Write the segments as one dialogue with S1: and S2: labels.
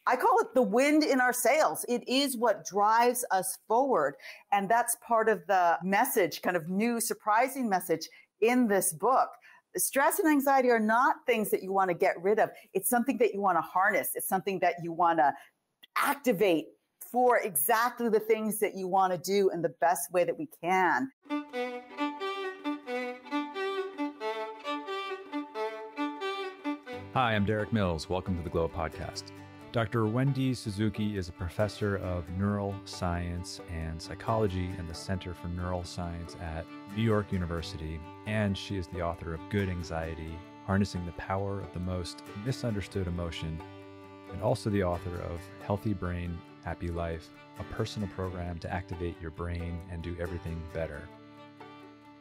S1: I call it the wind in our sails. It is what drives us forward. And that's part of the message, kind of new, surprising message in this book. Stress and anxiety are not things that you want to get rid of. It's something that you want to harness. It's something that you want to activate for exactly the things that you want to do in the best way that we can.
S2: Hi, I'm Derek Mills. Welcome to the Glow Podcast. Dr. Wendy Suzuki is a professor of neural science and psychology in the Center for Neural Science at New York University, and she is the author of Good Anxiety, Harnessing the Power of the Most Misunderstood Emotion, and also the author of Healthy Brain, Happy Life, a personal program to activate your brain and do everything better.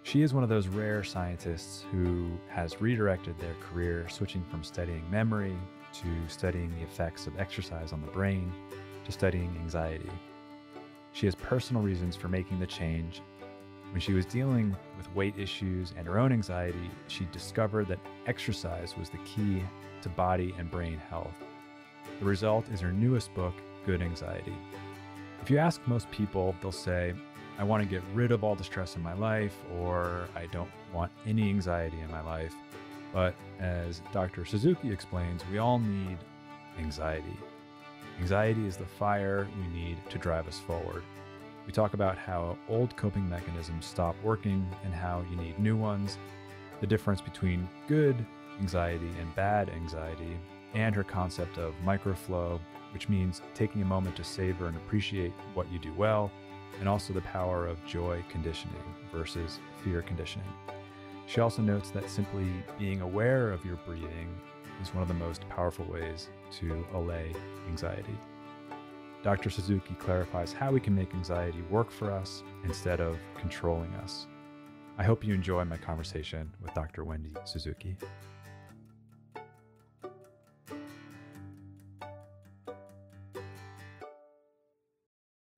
S2: She is one of those rare scientists who has redirected their career, switching from studying memory to studying the effects of exercise on the brain to studying anxiety. She has personal reasons for making the change. When she was dealing with weight issues and her own anxiety, she discovered that exercise was the key to body and brain health. The result is her newest book, Good Anxiety. If you ask most people, they'll say, I want to get rid of all the stress in my life, or I don't want any anxiety in my life. But as Dr. Suzuki explains, we all need anxiety. Anxiety is the fire we need to drive us forward. We talk about how old coping mechanisms stop working and how you need new ones, the difference between good anxiety and bad anxiety, and her concept of microflow, which means taking a moment to savor and appreciate what you do well, and also the power of joy conditioning versus fear conditioning. She also notes that simply being aware of your breathing is one of the most powerful ways to allay anxiety. Dr. Suzuki clarifies how we can make anxiety work for us instead of controlling us. I hope you enjoy my conversation with Dr. Wendy Suzuki.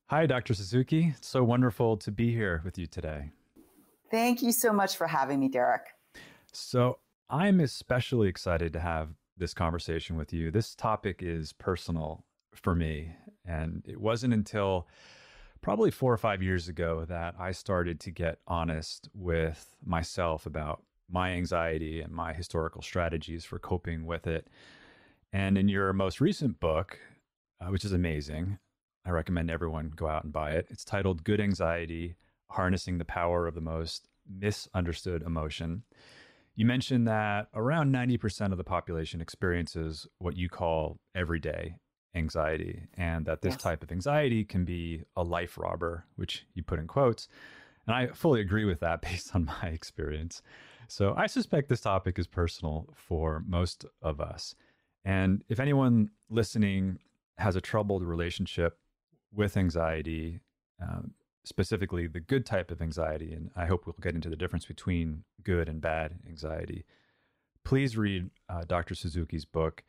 S2: Hi, Dr. Suzuki. It's so wonderful to be here with you today.
S1: Thank you so much for having me, Derek.
S2: So I'm especially excited to have this conversation with you. This topic is personal for me, and it wasn't until probably 4 or 5 years ago that I started to get honest with myself about my anxiety and my historical strategies for coping with it. And in your most recent book, which is amazing, I recommend everyone go out and buy it. It's titled Good Anxiety, Harnessing the Power of the Most Misunderstood Emotion. You mentioned that around 90% of the population experiences what you call everyday anxiety, and that this type of anxiety can be a life robber, which you put in quotes. And I fully agree with that based on my experience. So I suspect this topic is personal for most of us. And if anyone listening has a troubled relationship with anxiety, specifically the good type of anxiety, and I hope we'll get into the difference between good and bad anxiety, please read Dr. Suzuki's book.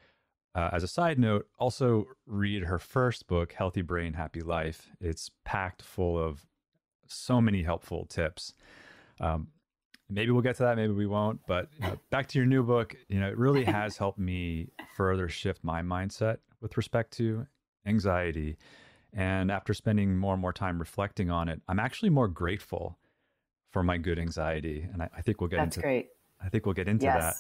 S2: As a side note, also read her first book, Healthy Brain, Happy Life. It's packed full of so many helpful tips. Maybe we'll get to that, maybe we won't, but back to your new book, it really has helped me further shift my mindset with respect to anxiety. And after spending more and more time reflecting on it, I'm actually more grateful for my good anxiety. And I think we'll get
S1: That's
S2: into
S1: great.
S2: I think we'll get into that.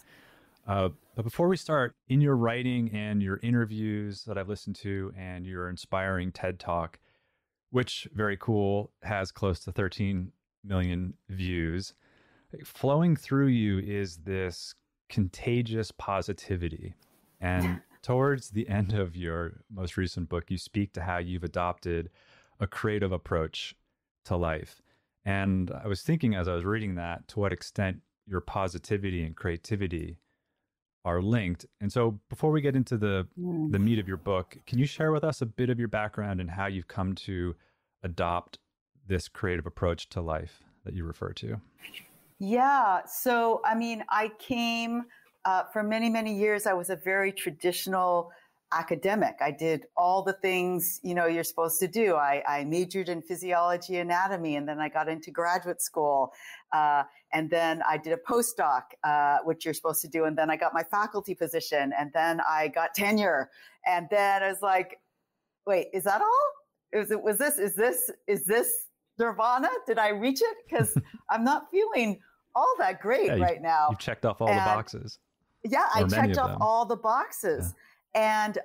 S2: But before we start, in your writing and your interviews that I've listened to and your inspiring TED Talk, which, very cool, has close to 13 million views, flowing through you is this contagious positivity. And towards the end of your most recent book, you speak to how you've adopted a creative approach to life. And I was thinking as I was reading that, to what extent your positivity and creativity are linked. And so before we get into the meat of your book, can you share with us a bit of your background and how you've come to adopt this creative approach to life that you refer to?
S1: Yeah. So, I came for many, many years. I was a very traditional academic. I did all the things, you're supposed to do. I majored in physiology, anatomy, and then I got into graduate school. And then I did a postdoc, which you're supposed to do. And then I got my faculty position, and then I got tenure. And then I was like, wait, is that all? Is this nirvana? Did I reach it? Because I'm not feeling all that great right now.
S2: You've checked off all the boxes.
S1: Yeah, I checked off all the boxes. Yeah. And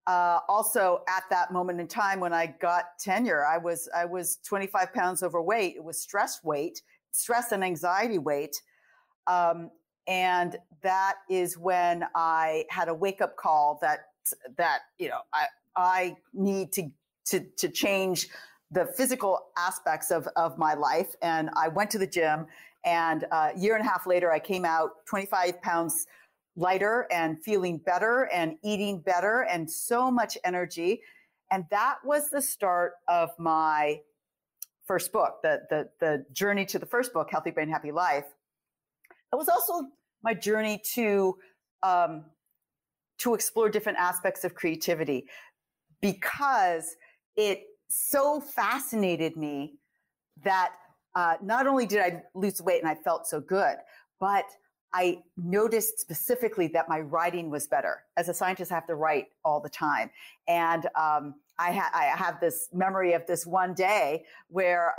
S1: also at that moment in time when I got tenure, I was 25 pounds overweight. It was stress and anxiety weight. And that is when I had a wake-up call that I need to change the physical aspects of my life. And I went to the gym, and a year and a half later, I came out 25 pounds lighter and feeling better and eating better and so much energy. And that was the start of my first book, the journey to the first book, Healthy Brain, Happy Life. It was also my journey to explore different aspects of creativity, because it so fascinated me that not only did I lose weight and I felt so good, but I noticed specifically that my writing was better. As a scientist, I have to write all the time. And I have this memory of this one day where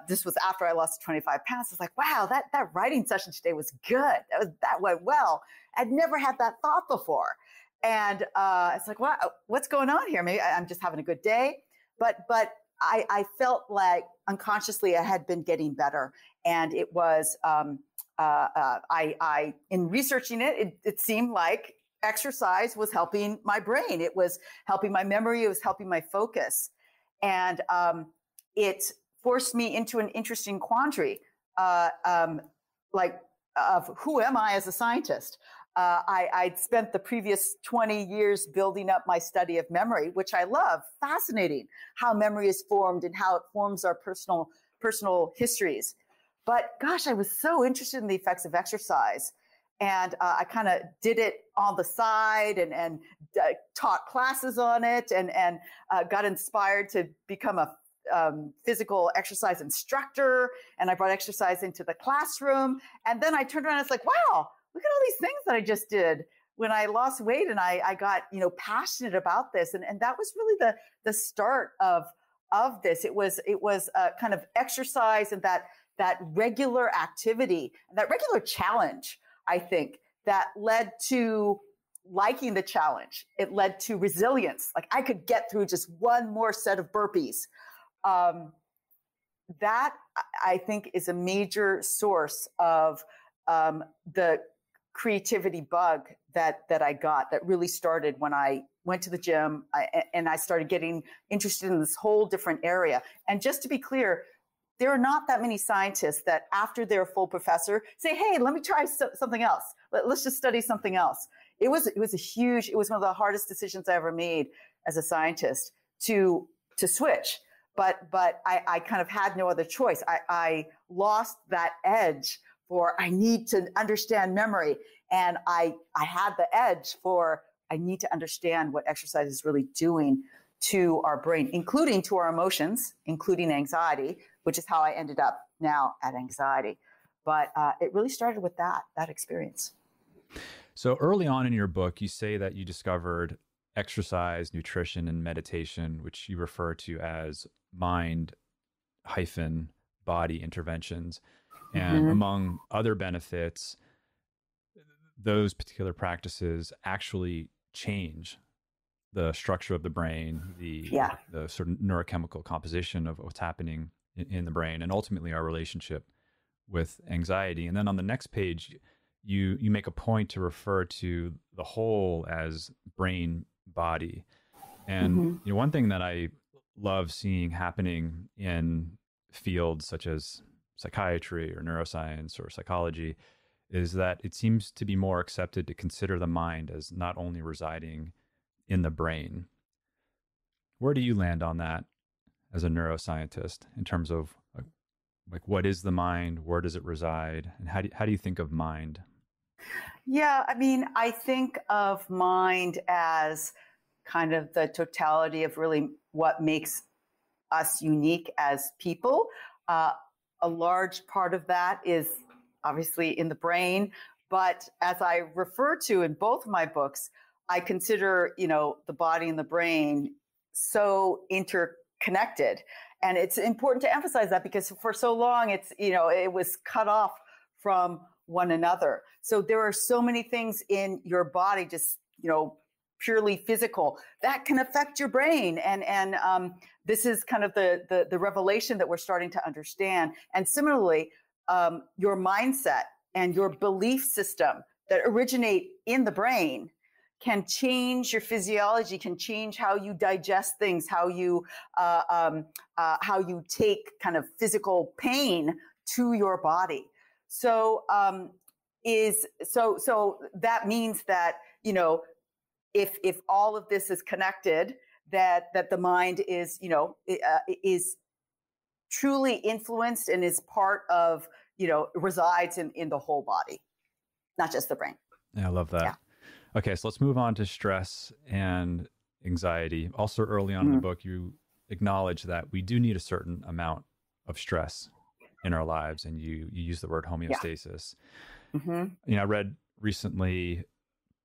S1: this was after I lost 25 pounds. I was like, wow, that writing session today was good. That went well. I'd never had that thought before. And it's like, wow, what's going on here? Maybe I'm just having a good day. But I felt like unconsciously I had been getting better. And it was, in researching it seemed like exercise was helping my brain. It was helping my memory. It was helping my focus. And it forced me into an interesting quandary, of who am I as a scientist? I'd spent the previous 20 years building up my study of memory, which I love, fascinating, how memory is formed and how it forms our personal histories. But gosh, I was so interested in the effects of exercise. And I kind of did it on the side and taught classes on it and got inspired to become a physical exercise instructor. And I brought exercise into the classroom. And then I turned around and it's like, wow, look at all these things that I just did when I lost weight and I got, passionate about this. And that was really the start of this. It was kind of exercise and that regular activity, that regular challenge, I think, that led to liking the challenge. It led to resilience. Like I could get through just one more set of burpees. That I think is a major source of the creativity bug that I got, that really started when I went to the gym and I started getting interested in this whole different area. And just to be clear, there are not that many scientists that after they're a full professor say, hey, let me try something else. Let's just study something else. It was one of the hardest decisions I ever made as a scientist to switch. But I kind of had no other choice. I lost that edge for I need to understand memory. And I had the edge for I need to understand what exercise is really doing to our brain, including to our emotions, including anxiety, which is how I ended up now at anxiety. But it really started with that experience.
S2: So early on in your book, you say that you discovered exercise, nutrition, and meditation, which you refer to as mind-body interventions. And among other benefits, those particular practices actually change the structure of the brain, the sort of neurochemical composition of what's happening in the brain, and ultimately our relationship with anxiety. And then on the next page, you make a point to refer to the whole as brain body. And one thing that I love seeing happening in fields such as psychiatry or neuroscience or psychology is that it seems to be more accepted to consider the mind as not only residing in the brain. Where do you land on that as a neuroscientist in terms of like what is the mind, where does it reside, and how do you think of mind?
S1: Yeah, I mean, I think of mind as kind of the totality of really what makes us unique as people. Uh, a large part of that is obviously in the brain, but as I refer to in both of my books, I consider, the body and the brain so interconnected. And it's important to emphasize that because for so long it was cut off from one another. So there are so many things in your body, just, purely physical, that can affect your brain. And this is kind of the revelation that we're starting to understand. And similarly, your mindset and your belief system that originate in the brain can change your physiology, can change how you digest things, how you take kind of physical pain to your body. So so that means that, if all of this is connected, that the mind is, is truly influenced and is part of, resides in the whole body, not just the brain.
S2: Yeah, I love that.
S1: Yeah.
S2: Okay, so let's move on to stress and anxiety. Also, early on in the book, you acknowledge that we do need a certain amount of stress in our lives, and you use the word homeostasis. I read recently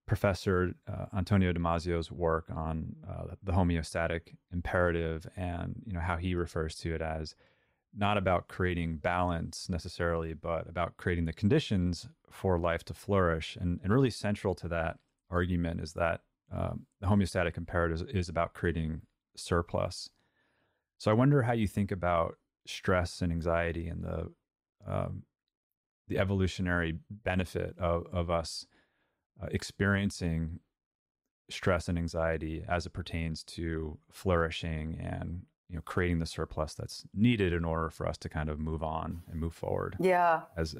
S2: Professor Antonio Damasio's work on the homeostatic imperative, and how he refers to it as not about creating balance necessarily, but about creating the conditions for life to flourish. And really central to that argument is that the homeostatic imperative is about creating surplus. So I wonder how you think about stress and anxiety and the evolutionary benefit of us experiencing stress and anxiety as it pertains to flourishing and creating the surplus that's needed in order for us to kind of move on and move forward. As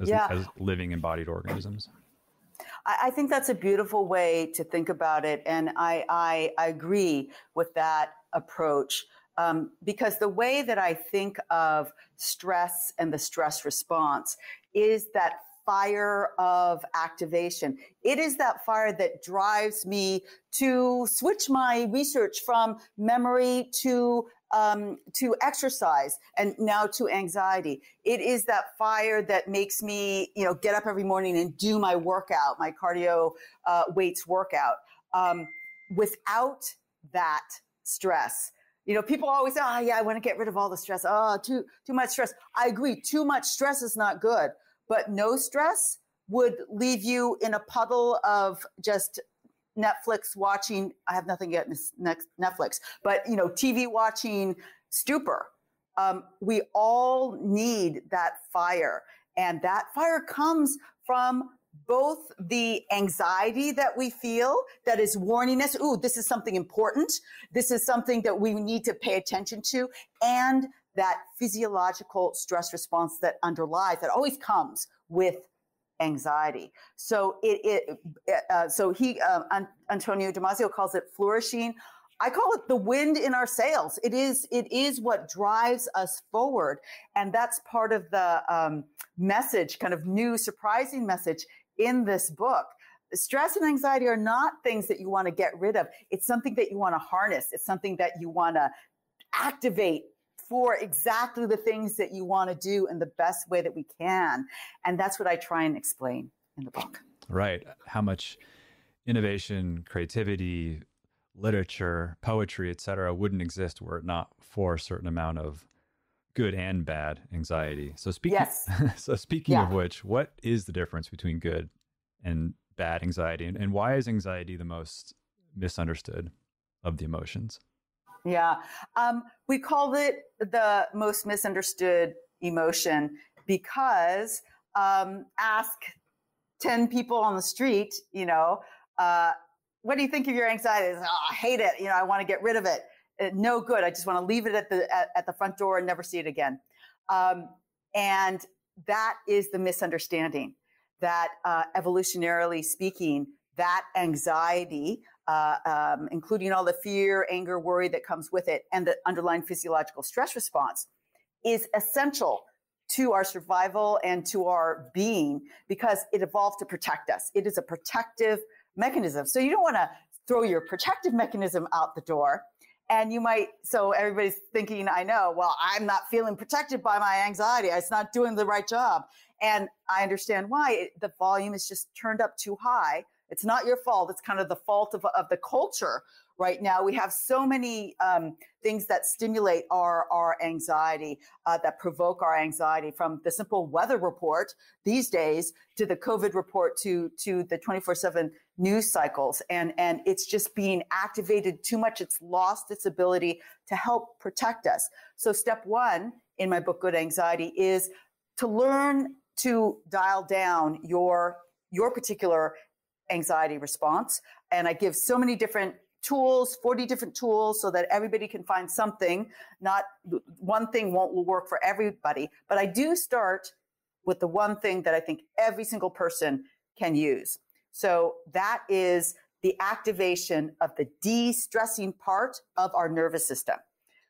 S2: living embodied organisms.
S1: I think that's a beautiful way to think about it. And I agree with that approach, because the way that I think of stress and the stress response is that fire of activation. It is that fire that drives me to switch my research from memory to exercise and now to anxiety. It is that fire that makes me, get up every morning and do my workout, my cardio weights workout. Without that stress, people always say, oh yeah, I want to get rid of all the stress. Oh, too much stress. I agree. Too much stress is not good, but no stress would leave you in a puddle of just Netflix watching. I have nothing yet next Netflix, but TV watching stupor. We all need that fire, and that fire comes from both the anxiety that we feel that is warning us, ooh, this is something important. This is something that we need to pay attention to, and that physiological stress response that underlies, that always comes with anxiety. So Antonio Damasio calls it flourishing. I call it the wind in our sails. It is what drives us forward. And that's part of the message, kind of new, surprising message in this book. Stress and anxiety are not things that you want to get rid of. It's something that you want to harness. It's something that you want to activate for exactly the things that you want to do in the best way that we can. And that's what I try and explain in the book.
S2: Right. How much innovation, creativity, literature, poetry, etc., wouldn't exist were it not for a certain amount of good and bad anxiety. So speaking of which, what is the difference between good and bad anxiety? And why is anxiety the most misunderstood of the emotions?
S1: Yeah. We called it the most misunderstood emotion because ask 10 people on the street, what do you think of your anxiety? Oh, I hate it. I want to get rid of it. No good. I just want to leave it at the front door and never see it again. And that is the misunderstanding, that evolutionarily speaking, that anxiety, including all the fear, anger, worry that comes with it, and the underlying physiological stress response, is essential to our survival and to our being because it evolved to protect us. It is a protective mechanism. So you don't want to throw your protective mechanism out the door. And you might, so everybody's thinking, I know, well, I'm not feeling protected by my anxiety. It's not doing the right job. And I understand why. The volume is just turned up too high. It's not your fault. It's kind of the fault of the culture right now. We have so many things that stimulate our anxiety, that provoke our anxiety, from the simple weather report these days to the COVID report to the 24/7 news cycles. And it's just being activated too much. It's lost its ability to help protect us. So step one in my book, Good Anxiety, is to learn to dial down your particular anxiety response. And I give so many different tools, 40 different tools, so that everybody can find something. Not one thing won't work for everybody, but I do start with the one thing that I think every single person can use. So that is the activation of the de-stressing part of our nervous system.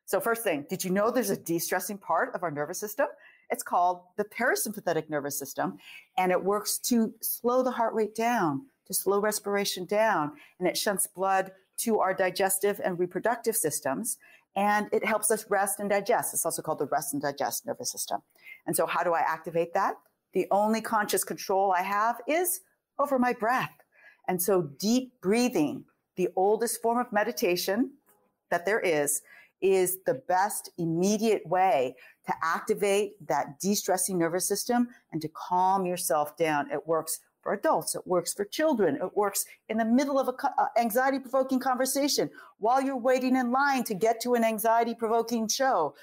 S1: So first thing, did you know there's a de-stressing part of our nervous system? It's called the parasympathetic nervous system, and it works to slow the heart rate down, to slow respiration down, and it shunts blood to our digestive and reproductive systems, and it helps us rest and digest. It's also called the rest and digest nervous system. And so how do I activate that? The only conscious control I have is over my breath. And so deep breathing, the oldest form of meditation that there is the best immediate way to activate that de-stressing nervous system and to calm yourself down. It works for adults. It works for children. It works in the middle of a anxiety-provoking conversation while you're waiting in line to get to an anxiety-provoking show.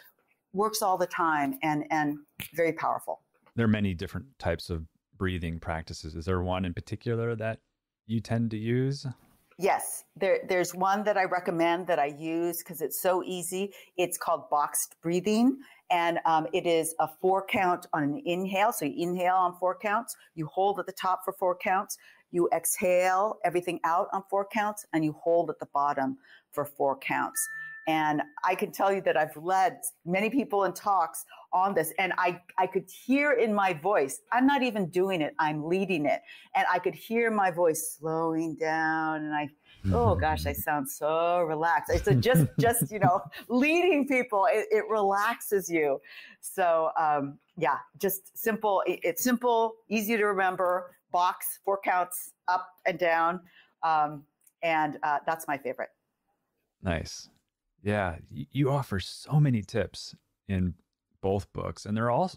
S1: Works all the time and very powerful.
S2: There are many different types of breathing practices. Is there one in particular that you tend to use?
S1: Yes, there's one that I recommend that I use because it's so easy. It's called boxed breathing, and it is a 4 count on an inhale. So you inhale on 4 counts, you hold at the top for 4 counts, you exhale everything out on 4 counts, and you hold at the bottom for 4 counts. And I can tell you that I've led many people in talks on this, and I could hear in my voice, I'm not even doing it, I'm leading it. And I could hear my voice slowing down, and oh gosh, I sound so relaxed. So just leading people, it relaxes you. So yeah, just simple. It's simple, easy to remember, box, 4 counts, up and down. And that's my favorite.
S2: Nice. Yeah, you offer so many tips in both books, and they're all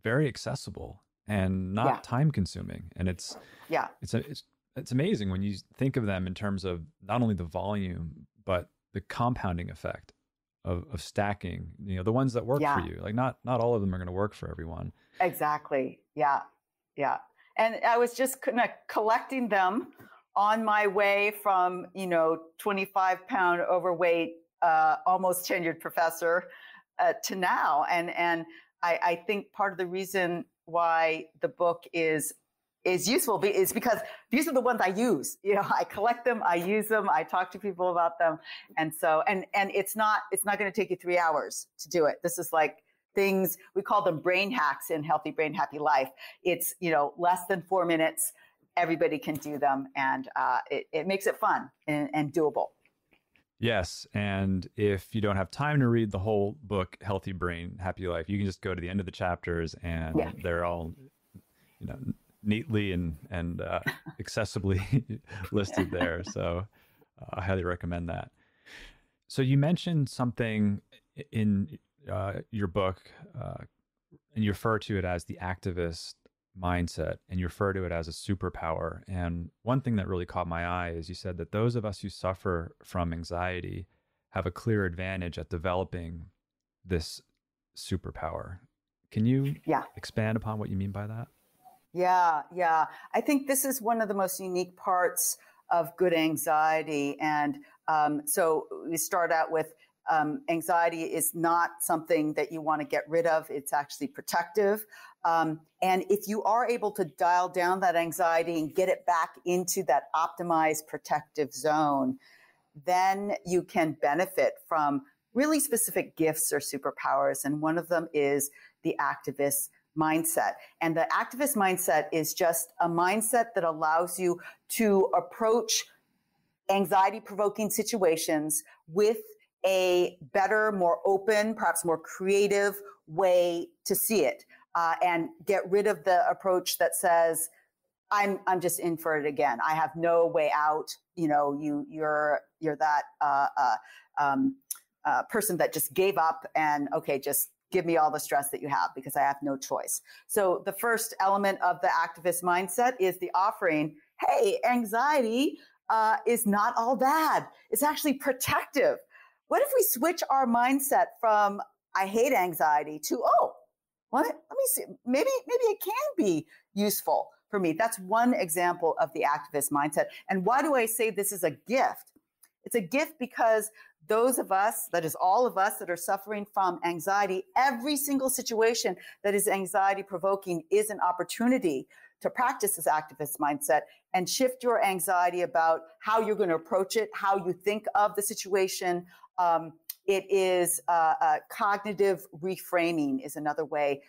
S2: very accessible and not time consuming. And it's amazing when you think of them in terms of not only the volume, but the compounding effect of stacking, the ones that work for you. Like not all of them are going to work for everyone.
S1: Exactly. Yeah. Yeah. And I was just kind of collecting them on my way from, 25-pound overweight, almost tenured professor to now. And I think part of the reason why the book is useful is because these are the ones I use. I collect them, I use them, I talk to people about them. And so, and it's not going to take you 3 hours to do it. This is like things, we call them brain hacks in Healthy Brain, Happy Life. It's, less than 4 minutes. Everybody can do them, and it makes it fun and doable.
S2: Yes, and if you don't have time to read the whole book, Healthy Brain, Happy Life, you can just go to the end of the chapters, and they're all, neatly and accessibly listed there. So I highly recommend that. So you mentioned something in your book, and you refer to it as the activist mindset, and you refer to it as a superpower. And one thing that really caught my eye is you said that those of us who suffer from anxiety have a clear advantage at developing this superpower. Can you expand upon what you mean by that?
S1: Yeah. I think this is one of the most unique parts of Good Anxiety. And so we start out with anxiety is not something that you want to get rid of. It's actually protective. And if you are able to dial down that anxiety and get it back into that optimized protective zone, then you can benefit from really specific gifts or superpowers. And one of them is the activist mindset. And the activist mindset is just a mindset that allows you to approach anxiety-provoking situations with a better, more open, perhaps more creative way to see it, and get rid of the approach that says, I'm just in for it again. I have no way out. You know, you're that person that just gave up and okay, just give me all the stress that you have because I have no choice. So the first element of the activist mindset is the offering, hey, anxiety is not all bad. It's actually protective. What if we switch our mindset from I hate anxiety to, oh, what? Let me see. Maybe it can be useful for me. That's one example of the activist mindset. And why do I say this is a gift? It's a gift because those of us, that is all of us that are suffering from anxiety, every single situation that is anxiety provoking is an opportunity to practice this activist mindset and shift your anxiety about how you're going to approach it, how you think of the situation. It is cognitive reframing is another way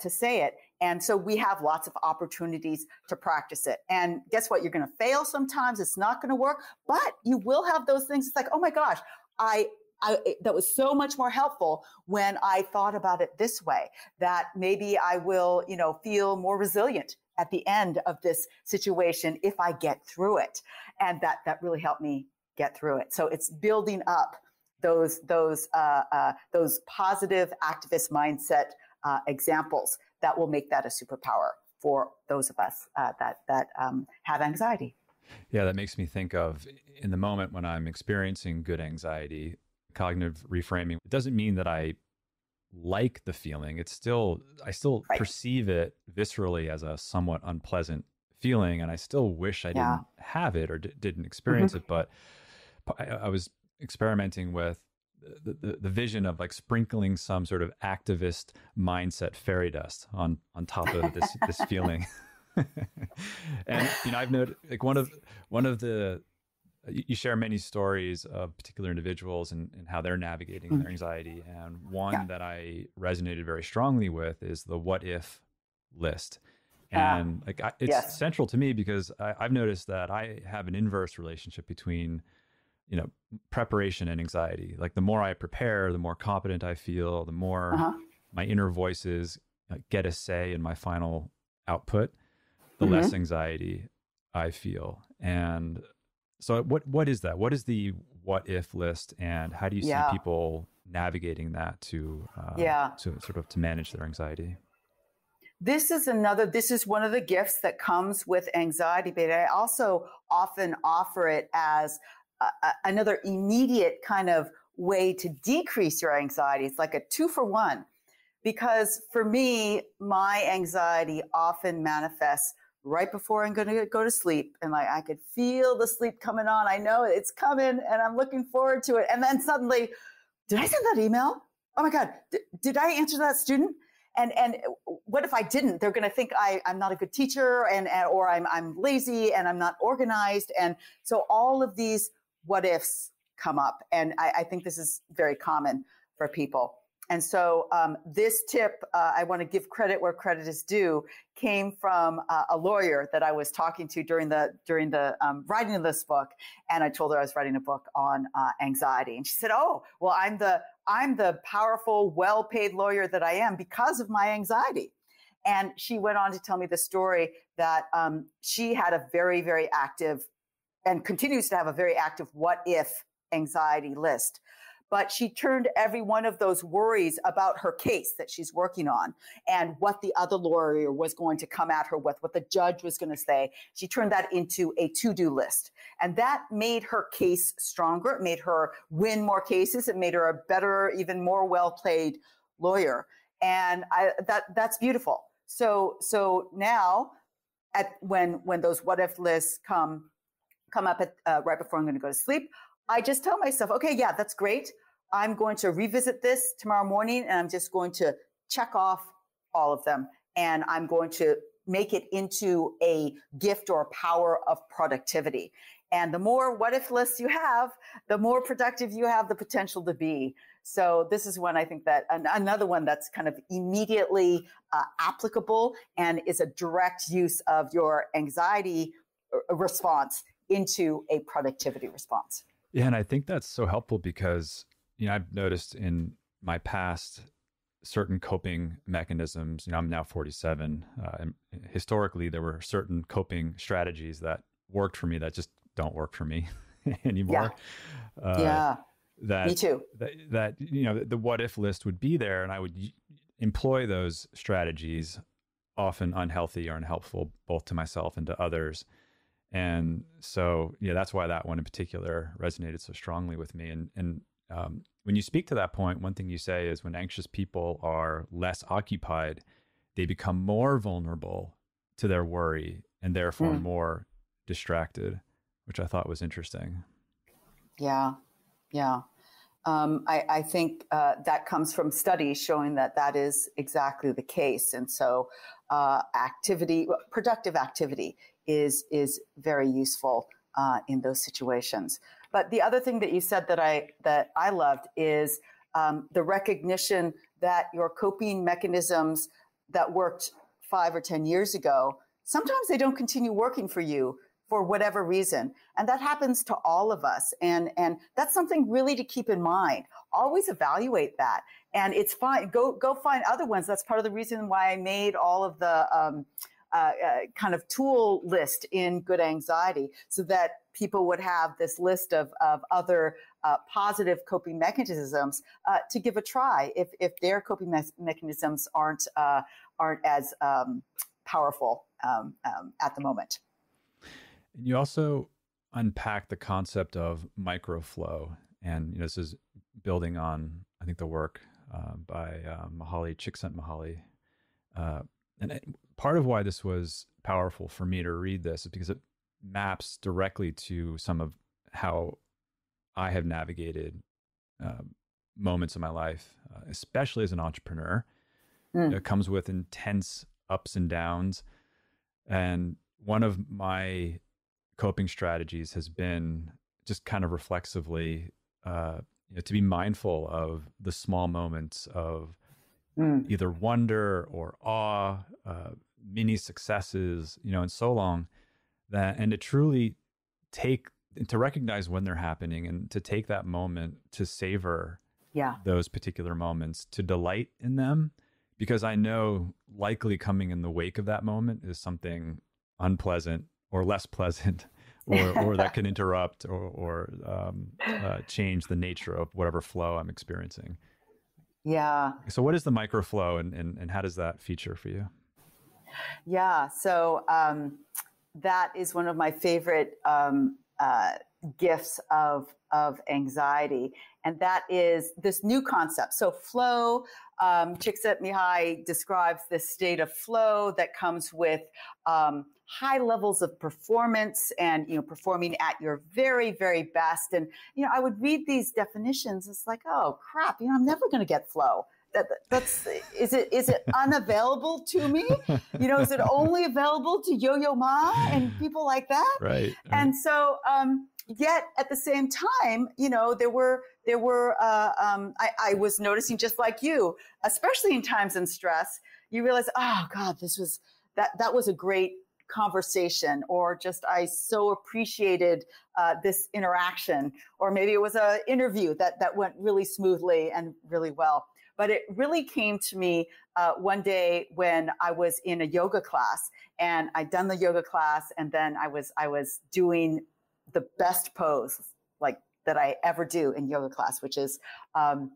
S1: to say it. And so we have lots of opportunities to practice it. And guess what? You're going to fail sometimes. It's not going to work, but you will have those things. It's like, oh my gosh, that was so much more helpful when I thought about it this way, that maybe I will, feel more resilient at the end of this situation if I get through it. And that really helped me get through it. So it's building up those positive activist mindset examples that will make that a superpower for those of us that have anxiety.
S2: Yeah, that makes me think of in the moment when I'm experiencing good anxiety, cognitive reframing. It doesn't mean that I like the feeling. I still right. perceive it viscerally as a somewhat unpleasant feeling, and I still wish I didn't have it or didn't experience it. But I was experimenting with the vision of like sprinkling some sort of activist mindset fairy dust on top of this feeling. And I've noted like one of the you share many stories of particular individuals and how they're navigating their anxiety, and one that I resonated very strongly with is the what if list. And like it's central to me because I've noticed that I have an inverse relationship between preparation and anxiety. Like the more I prepare, the more competent I feel, the more my inner voices get a say in my final output, the less anxiety I feel. And so what is that? What is the what if list, and how do you see people navigating that to sort of to manage their anxiety?
S1: This is one of the gifts that comes with anxiety, but I also often offer it as another immediate kind of way to decrease your anxiety. It's like a 2-for-1, because for me, my anxiety often manifests right before I'm going to go to sleep. And like, I could feel the sleep coming on. I know it's coming and I'm looking forward to it. And then suddenly, did I send that email? Oh my God, did I answer that student? And what if I didn't? They're going to think I'm not a good teacher or I'm lazy and I'm not organized. And so all of these what ifs come up. And I think this is very common for people. And so this tip, I want to give credit where credit is due, came from a lawyer that I was talking to during the writing of this book. And I told her I was writing a book on anxiety. And she said, oh, well, I'm the powerful, well-paid lawyer that I am because of my anxiety. And she went on to tell me the story that she had a very, very active and continues to have a very active what if anxiety list. But she turned every one of those worries about her case that she's working on and what the other lawyer was going to come at her with, what the judge was going to say. She turned that into a to-do list. And that made her case stronger. It made her win more cases. It made her a better, even more well-played lawyer. And that's beautiful. So now when those what if lists come up right before I'm going to go to sleep, I just tell myself, okay, yeah, that's great. I'm going to revisit this tomorrow morning and I'm just going to check off all of them. And I'm going to make it into a gift or power of productivity. And the more what if lists you have, the more productive you have the potential to be. So this is one I think that another one that's kind of immediately applicable and is a direct use of your anxiety response into a productivity response.
S2: Yeah, and I think that's so helpful because, I've noticed in my past certain coping mechanisms. I'm now 47. And historically, there were certain coping strategies that worked for me that just don't work for me anymore.
S1: Yeah. Me too.
S2: That the what if list would be there, and I would employ those strategies, often unhealthy or unhelpful, both to myself and to others. And so, that's why that one in particular resonated so strongly with me. And when you speak to that point, one thing you say is when anxious people are less occupied, they become more vulnerable to their worry and therefore more distracted, which I thought was interesting.
S1: Yeah. I think that comes from studies showing that is exactly the case. And so productive activity is very useful in those situations. But the other thing that you said that I loved is the recognition that your coping mechanisms that worked 5 or 10 years ago, sometimes they don't continue working for you for whatever reason. And that happens to all of us. And that's something really to keep in mind. Always evaluate that. And it's fine. Go find other ones. That's part of the reason why I made all of the kind of tool list in Good Anxiety, so that people would have this list of other positive coping mechanisms to give a try if their coping mechanisms aren't as powerful at the moment.
S2: And you also unpack the concept of microflow, and this is building on, I think, the work by Csikszentmihalyi. And part of why this was powerful for me to read this is because it maps directly to some of how I have navigated moments in my life, especially as an entrepreneur. It comes with intense ups and downs. And one of my coping strategies has been just kind of reflexively to be mindful of the small moments of either wonder or awe, mini successes, and so long, and to truly to recognize when they're happening and to take that moment to savor those particular moments, to delight in them, because I know likely coming in the wake of that moment is something unpleasant or less pleasant, or that can interrupt or change the nature of whatever flow I'm experiencing.
S1: Yeah.
S2: So what is the microflow and how does that feature for you?
S1: Yeah. So that is one of my favorite gifts of anxiety. And that is this new concept. So flow, Csikszentmihalyi describes this state of flow that comes with high levels of performance and, performing at your very, very best. And, I would read these definitions. It's like, oh crap, I'm never going to get flow. Is it unavailable to me? Is it only available to Yo-Yo Ma and people like that?
S2: Right.
S1: And so, yet at the same time, I was noticing, just like you, especially in times in stress, you realize, oh God, that was a great conversation, or just, I so appreciated this interaction, or maybe it was an interview that went really smoothly and really well. But it really came to me one day when I was in a yoga class, and I'd done the yoga class, and then I was doing the best pose that I ever do in yoga class, which is Shavasana,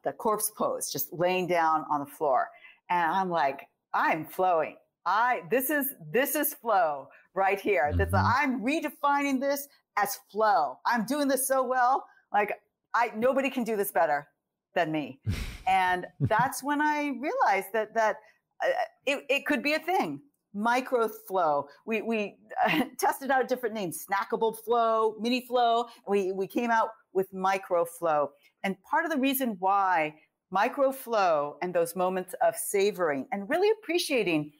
S1: the corpse pose, just laying down on the floor. And I'm like, I'm flowing. This is flow right here. Mm-hmm. I'm redefining this as flow. I'm doing this so well. Nobody can do this better than me. And that's when I realized that it could be a thing. Micro flow. We tested out different names: snackable flow, mini flow. We came out with micro flow. And part of the reason why micro flow and those moments of savoring and really appreciating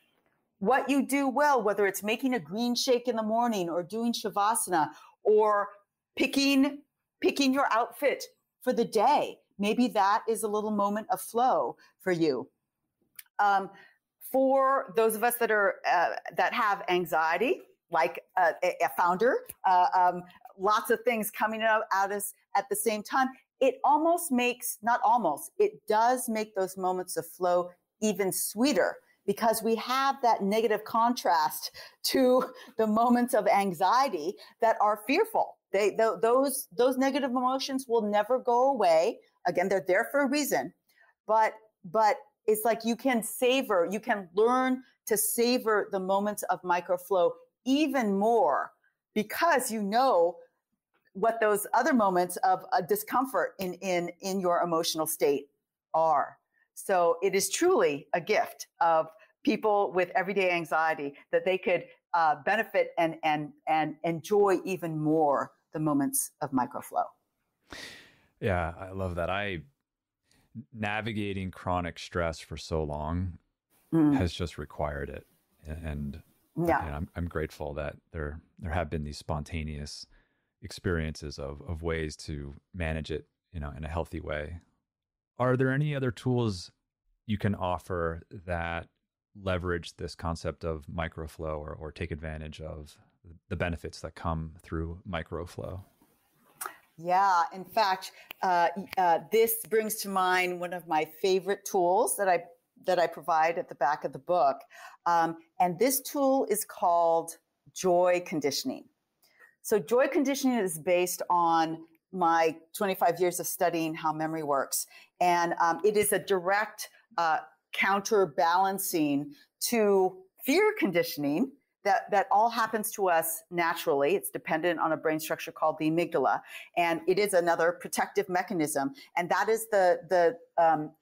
S1: what you do well, whether it's making a green shake in the morning or doing Shavasana or picking your outfit for the day. Maybe that is a little moment of flow for you. For those of us that are that have anxiety, like a founder, lots of things coming out us at the same time, it almost makes, not almost, it does make those moments of flow even sweeter, because we have that negative contrast to the moments of anxiety that are fearful. Those negative emotions will never go away. Again, they're there for a reason, but it's like you can learn to savor the moments of microflow even more, because you know what those other moments of discomfort in your emotional state are. So it is truly a gift of people with everyday anxiety that they could benefit and enjoy even more the moments of microflow.
S2: Yeah, I love that. Navigating chronic stress for so long has just required it. And I'm grateful that there have been these spontaneous experiences of ways to manage it, in a healthy way. Are there any other tools you can offer that leverage this concept of microflow or take advantage of the benefits that come through microflow?
S1: Yeah, in fact, this brings to mind one of my favorite tools that I provide at the back of the book. And this tool is called joy conditioning. So joy conditioning is based on my 25 years of studying how memory works. And it is a direct counterbalancing to fear conditioning that all happens to us naturally. It's dependent on a brain structure called the amygdala, and it is another protective mechanism. And that is the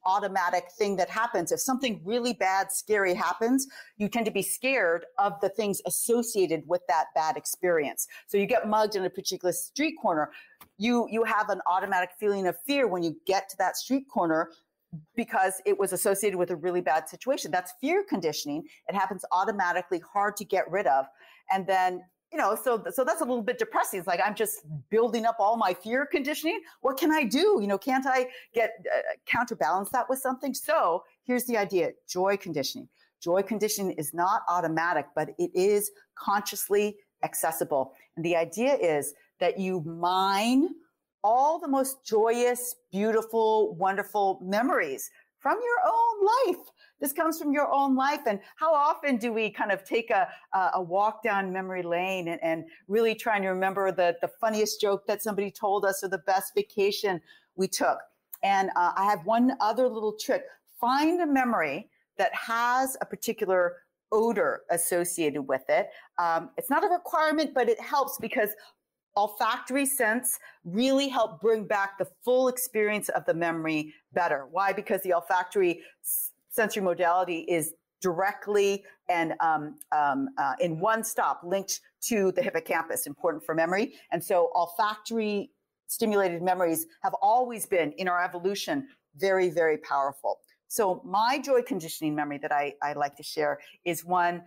S1: automatic thing that happens. If something really bad, scary happens, you tend to be scared of the things associated with that bad experience. So you get mugged in a particular street corner, you have an automatic feeling of fear when you get to that street corner, because it was associated with a really bad situation. That's fear conditioning. It happens automatically, hard to get rid of. And then, so that's a little bit depressing. It's like, I'm just building up all my fear conditioning. What can I do? Can't I counterbalance that with something? So here's the idea: joy conditioning. Joy conditioning is not automatic, but it is consciously accessible. And the idea is that you mine all the most joyous, beautiful, wonderful memories from your own life. This comes from your own life. And how often do we kind of take a walk down memory lane and really trying to remember the funniest joke that somebody told us or the best vacation we took? And I have one other little trick. Find a memory that has a particular odor associated with it. It's not a requirement, but it helps, because olfactory scents really help bring back the full experience of the memory better. Why? Because the olfactory sensory modality is directly and in one stop linked to the hippocampus, important for memory. And so olfactory stimulated memories have always been, in our evolution, very, very powerful. So my joy conditioning memory that I like to share is one,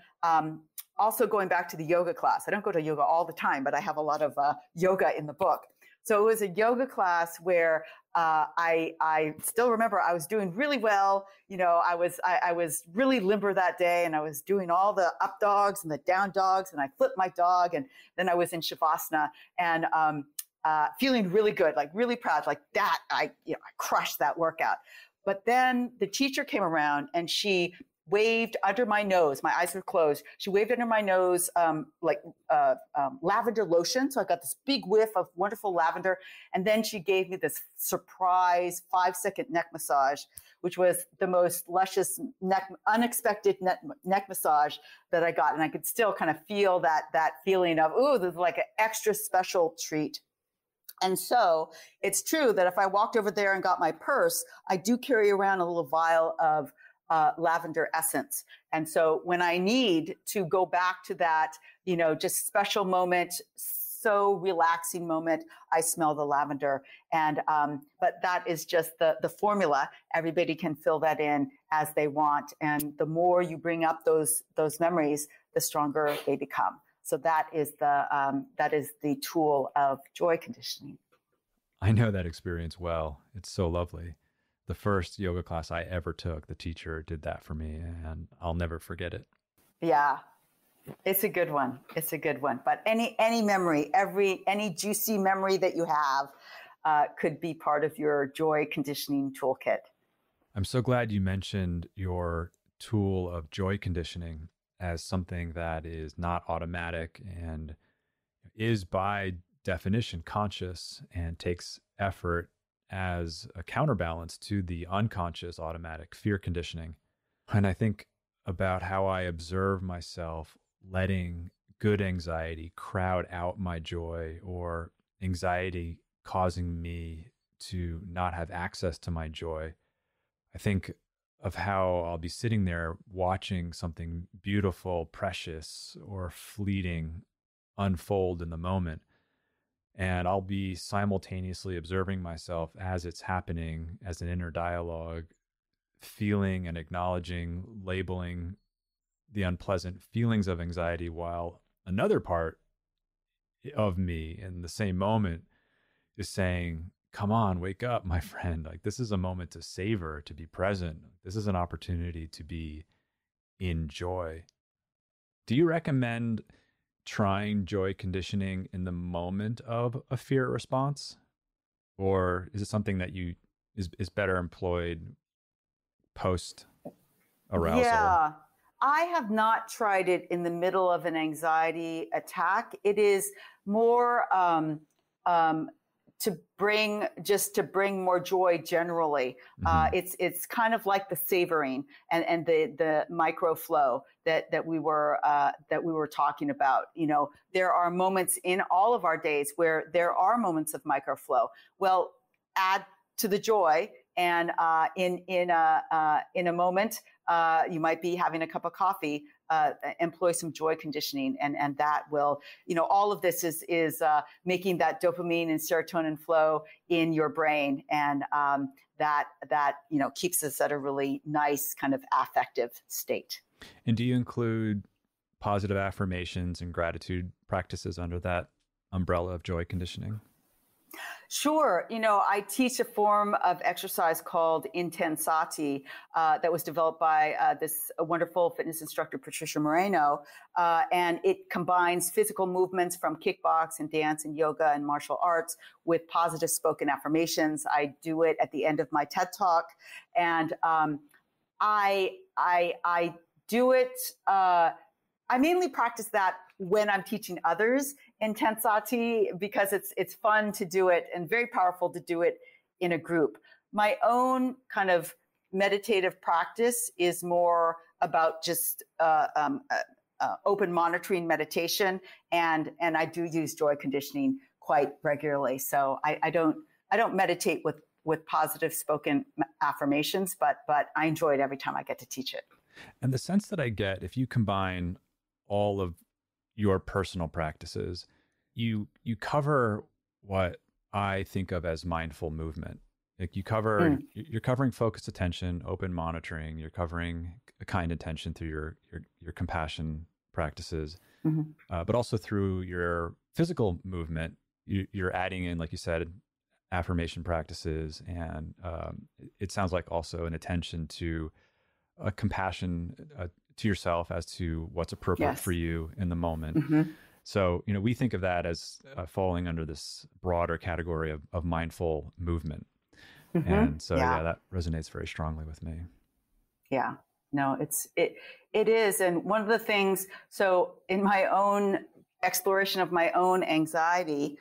S1: also going back to the yoga class. I don't go to yoga all the time, but I have a lot of yoga in the book. So it was a yoga class where I still remember I was doing really well. I was really limber that day, and I was doing all the up dogs and the down dogs, and I flipped my dog, and then I was in Shavasana and feeling really good, like really proud, like that. I crushed that workout. But then the teacher came around and she waved under my nose. My eyes were closed. She waved under my nose lavender lotion. So I got this big whiff of wonderful lavender. And then she gave me this surprise 5-second neck massage, which was the most luscious unexpected neck massage that I got. And I could still kind of feel that feeling of, ooh, this is like an extra special treat. And so it's true that if I walked over there and got my purse, I do carry around a little vial of lavender essence. And so when I need to go back to that, just special moment, so relaxing moment. I smell the lavender. And, but that is just the formula. Everybody can fill that in as they want. And the more you bring up those memories, the stronger they become. So that is the tool of joy conditioning.
S2: I know that experience well. It's so lovely. The first yoga class I ever took, the teacher did that for me, and I'll never forget it.
S1: Yeah, it's a good one. It's a good one. But any memory, any juicy memory that you have could be part of your joy conditioning toolkit.
S2: I'm so glad you mentioned your tool of joy conditioning as something that is not automatic and is by definition conscious and takes effort as a counterbalance to the unconscious automatic fear conditioning. And I think about how I observe myself letting good anxiety crowd out my joy, or anxiety causing me to not have access to my joy. I think of how I'll be sitting there watching something beautiful, precious, or fleeting unfold in the moment. And I'll be simultaneously observing myself as it's happening as an inner dialogue, feeling and acknowledging, labeling the unpleasant feelings of anxiety, while another part of me in the same moment is saying, come on, wake up, my friend. Like, this is a moment to savor, to be present. This is an opportunity to be in joy. Do you recommend trying joy conditioning in the moment of a fear response? Or is it something that is better employed post arousal?
S1: Yeah, I have not tried it in the middle of an anxiety attack. It is more to bring more joy generally. It's kind of like the savoring and the micro flow that we were talking about. You know, there are moments in all of our days where there are moments of micro flow. Well, add to the joy, and in a moment, you might be having a cup of coffee. Employ some joy conditioning, and that will, you know, all of this is making that dopamine and serotonin flow in your brain, and that you know keeps us at a really nice kind of affective state.
S2: And do you include positive affirmations and gratitude practices under that umbrella of joy conditioning?
S1: Sure. You know, I teach a form of exercise called Intensati that was developed by this wonderful fitness instructor, Patricia Moreno. And it combines physical movements from kickbox and dance and yoga and martial arts with positive spoken affirmations. I do it at the end of my TED Talk. And I do it, I mainly practice that when I'm teaching others Intensati, because it's fun to do it and very powerful to do it in a group. My own kind of meditative practice is more about just open monitoring meditation, and I do use joy conditioning quite regularly. So I don't meditate with positive spoken affirmations, but I enjoy it every time I get to teach it.
S2: And the sense that I get, if you combine all of your personal practices, you cover what I think of as mindful movement. Like you're covering focused attention, open monitoring, you're covering a kind attention through your compassion practices, but also through your physical movement, you're adding in, like you said, affirmation practices. And it sounds like also an attention to a compassion to yourself as to what's appropriate for you in the moment. So, you know, we think of that as falling under this broader category of mindful movement. And so, yeah, that resonates very strongly with me.
S1: Yeah, no, it is. And one of the things, so in my own exploration of my own anxiety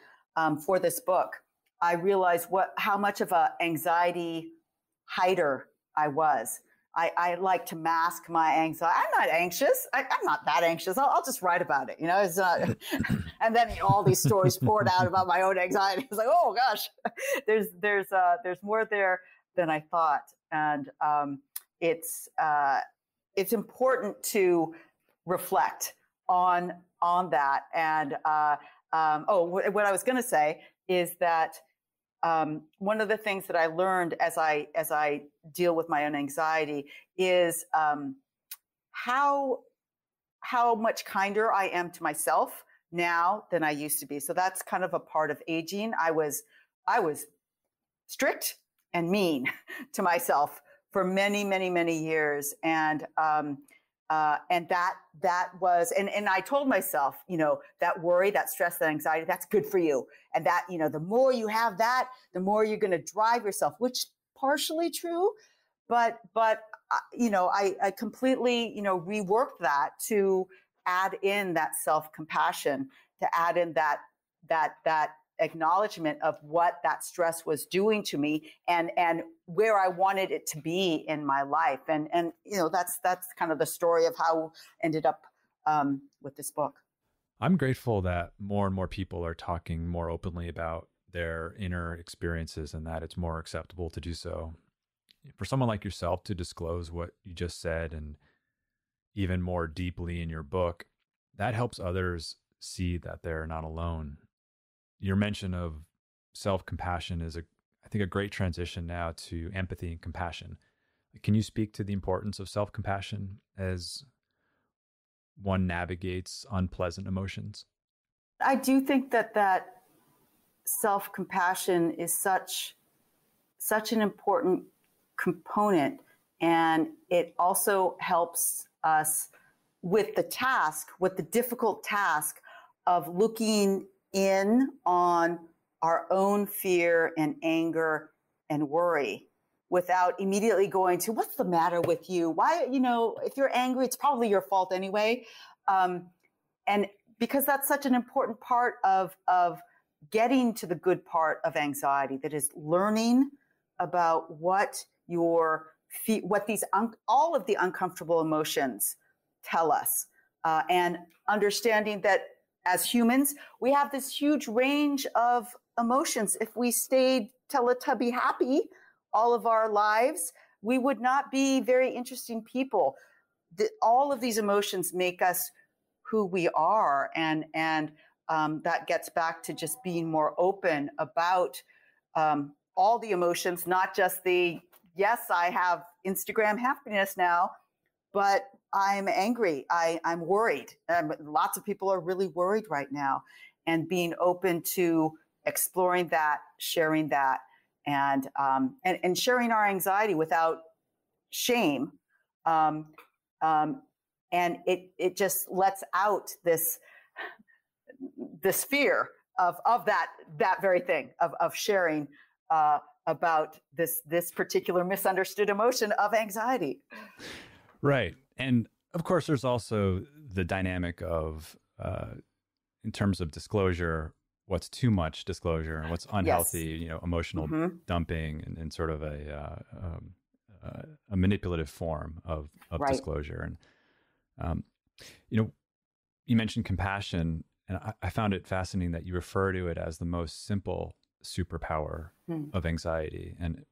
S1: for this book, I realized how much of an anxiety hider I was. I like to mask my anxiety. I'm not anxious. I'm not that anxious. I'll just write about it. You know, it's not. And then all these stories poured out about my own anxiety. It's like, oh gosh, there's more there than I thought. And it's important to reflect on that. And what I was going to say is that one of the things that I learned as I deal with my own anxiety is how much kinder I am to myself now than I used to be. So that's kind of a part of aging. I was strict and mean to myself for many, many, many years. And that was, and I told myself, that worry, that stress, that anxiety, that's good for you. And that, the more you have that, the more you're going to drive yourself, which partially true, but I completely, reworked that to add in that self-compassion, to add in that acknowledgement of what that stress was doing to me and where I wanted it to be in my life. And that's kind of the story of how I ended up with this book.
S2: I'm grateful that more and more people are talking more openly about their inner experiences and that it's more acceptable to do so. For someone like yourself to disclose what you just said and even more deeply in your book, that helps others see that they're not alone. Your mention of self-compassion is, I think, a great transition now to empathy and compassion. Can you speak to the importance of self-compassion as one navigates unpleasant emotions?
S1: I do think that self-compassion is such an important component, and it also helps us with the difficult task of looking in on our own fear and anger and worry without immediately going to, what's the matter with you? Why, if you're angry, it's probably your fault anyway. And because that's such an important part of getting to the good part of anxiety, that is learning about what all of the uncomfortable emotions tell us, and understanding that as humans, we have this huge range of emotions. If we stayed Teletubby happy all of our lives, we would not be very interesting people. All of these emotions make us who we are, and that gets back to just being more open about all the emotions, not just yes, I have Instagram happiness now, but I'm angry. I'm worried. Lots of people are really worried right now, and being open to exploring that, sharing that, and sharing our anxiety without shame. And it just lets out this fear of that very thing of sharing about this particular misunderstood emotion of anxiety.
S2: Right. And of course, there's also the dynamic of, in terms of disclosure, what's too much disclosure and what's unhealthy, yes. Emotional dumping and sort of a manipulative form of right. disclosure. And, you mentioned compassion, and I found it fascinating that you refer to it as the most simple superpower of anxiety. And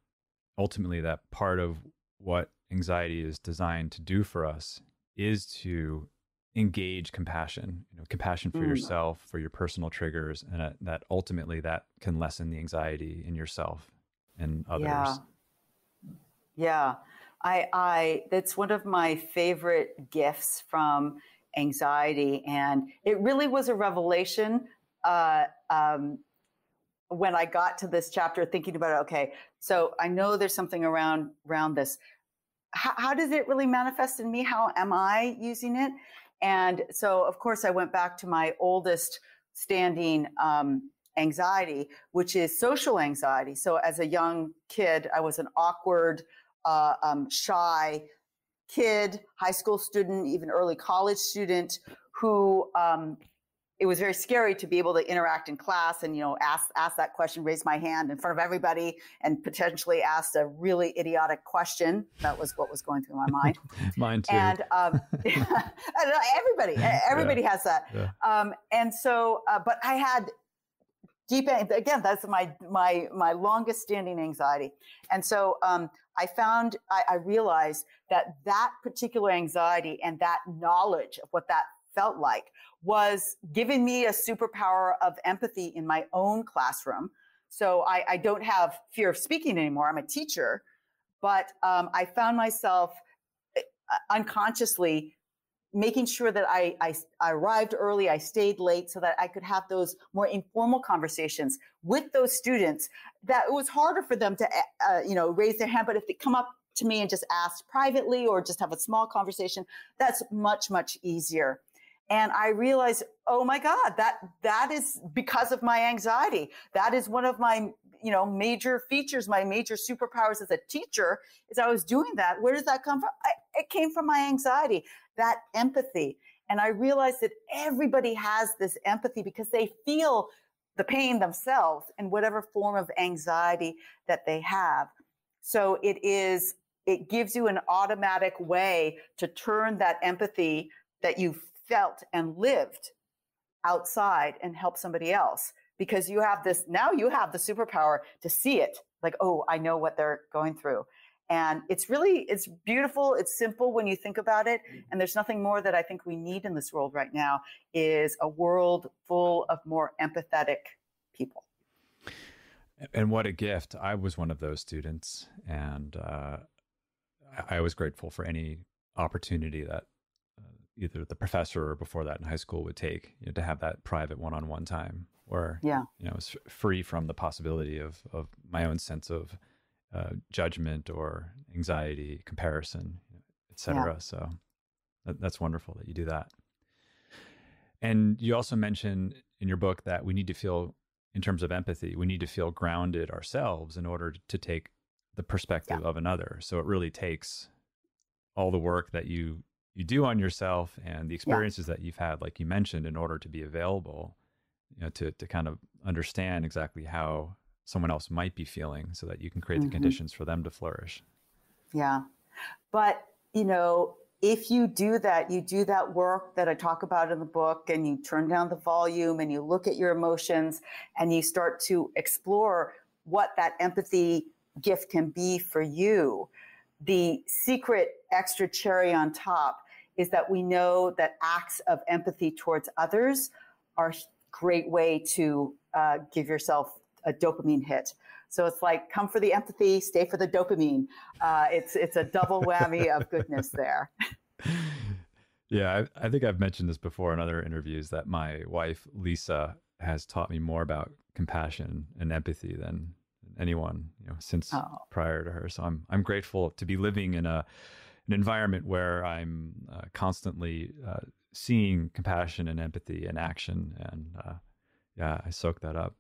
S2: ultimately, that part of what anxiety is designed to do for us is to engage compassion, compassion for yourself, for your personal triggers, and that ultimately that can lessen the anxiety in yourself and others.
S1: Yeah. That's one of my favorite gifts from anxiety. And it really was a revelation when I got to this chapter, thinking about it. Okay, so I know there's something around this. How does it really manifest in me? How am I using it? And so, of course, I went back to my oldest standing anxiety, which is social anxiety. So as a young kid, I was an awkward, shy kid, high school student, even early college student who it was very scary to be able to interact in class and, ask that question, raise my hand in front of everybody and potentially ask a really idiotic question. That was what was going through my mind.
S2: Mine too.
S1: And everybody has that. Yeah. And so, but I had deep, again, that's my longest standing anxiety. And so I realized that particular anxiety and that knowledge of what that felt like, was giving me a superpower of empathy in my own classroom. So I don't have fear of speaking anymore. I'm a teacher, but I found myself unconsciously making sure that I arrived early, I stayed late so that I could have those more informal conversations with those students that it was harder for them to, raise their hand. But if they come up to me and just ask privately or just have a small conversation, that's much, much easier. And I realized, oh my God, that is because of my anxiety. That is one of my, major features, my major superpowers as a teacher is I was doing that. Where does that come from? It came from my anxiety, that empathy. And I realized that everybody has this empathy because they feel the pain themselves in whatever form of anxiety that they have. So it gives you an automatic way to turn that empathy that you felt and lived outside and help somebody else, because you have the superpower to see it, like, oh, I know what they're going through. And it's beautiful. It's simple when you think about it. And there's nothing more that I think we need in this world right now is a world full of more empathetic people.
S2: And what a gift. I was one of those students. And I was grateful for any opportunity that either the professor or before that in high school would take, to have that private one-on-one time where, it was free from the possibility of my own sense of judgment or anxiety, comparison, et cetera. Yeah. So that's wonderful that you do that. And you also mention in your book that we need to feel, in terms of empathy, we need to feel grounded ourselves in order to take the perspective of another. So it really takes all the work that you do on yourself and the experiences that you've had, like you mentioned, in order to be available, to kind of understand exactly how someone else might be feeling so that you can create the conditions for them to flourish.
S1: Yeah. But, if you do that work that I talk about in the book, and you turn down the volume and you look at your emotions and you start to explore what that empathy gift can be for you, the secret extra cherry on top is that we know that acts of empathy towards others are a great way to give yourself a dopamine hit. So it's like, come for the empathy, stay for the dopamine. It's a double whammy of goodness there.
S2: Yeah, I think I've mentioned this before in other interviews that my wife, Lisa, has taught me more about compassion and empathy than anyone, since prior to her. So I'm grateful to be living in an environment where I'm constantly seeing compassion and empathy in action. And I soak that up.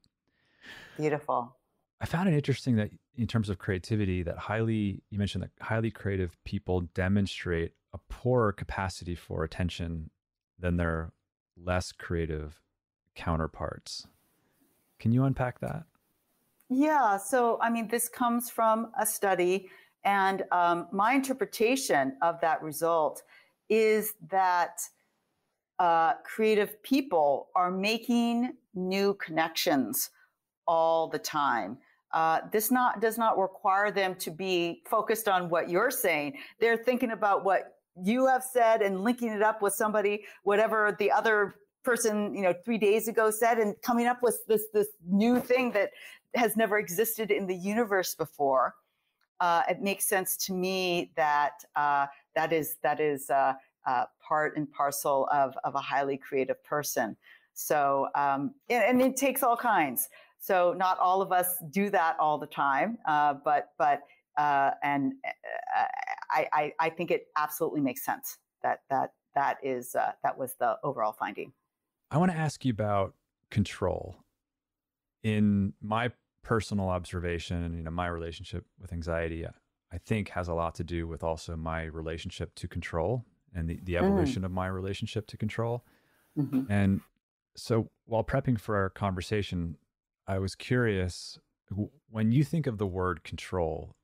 S1: Beautiful.
S2: I found it interesting that in terms of creativity, you mentioned that highly creative people demonstrate a poorer capacity for attention than their less creative counterparts. Can you unpack that?
S1: Yeah. So, this comes from a study, and my interpretation of that result is that creative people are making new connections all the time. This does not require them to be focused on what you're saying. They're thinking about what you have said and linking it up with somebody, whatever the other person, 3 days ago said, and coming up with this new thing that has never existed in the universe before. It makes sense to me that that is part and parcel of a highly creative person. So, and it takes all kinds. So not all of us do that all the time, but I think it absolutely makes sense that was the overall finding.
S2: I want to ask you about control. In my personal observation, my relationship with anxiety, I think has a lot to do with also my relationship to control and the evolution of my relationship to control. Mm-hmm. And so while prepping for our conversation, I was curious, when you think of the word control,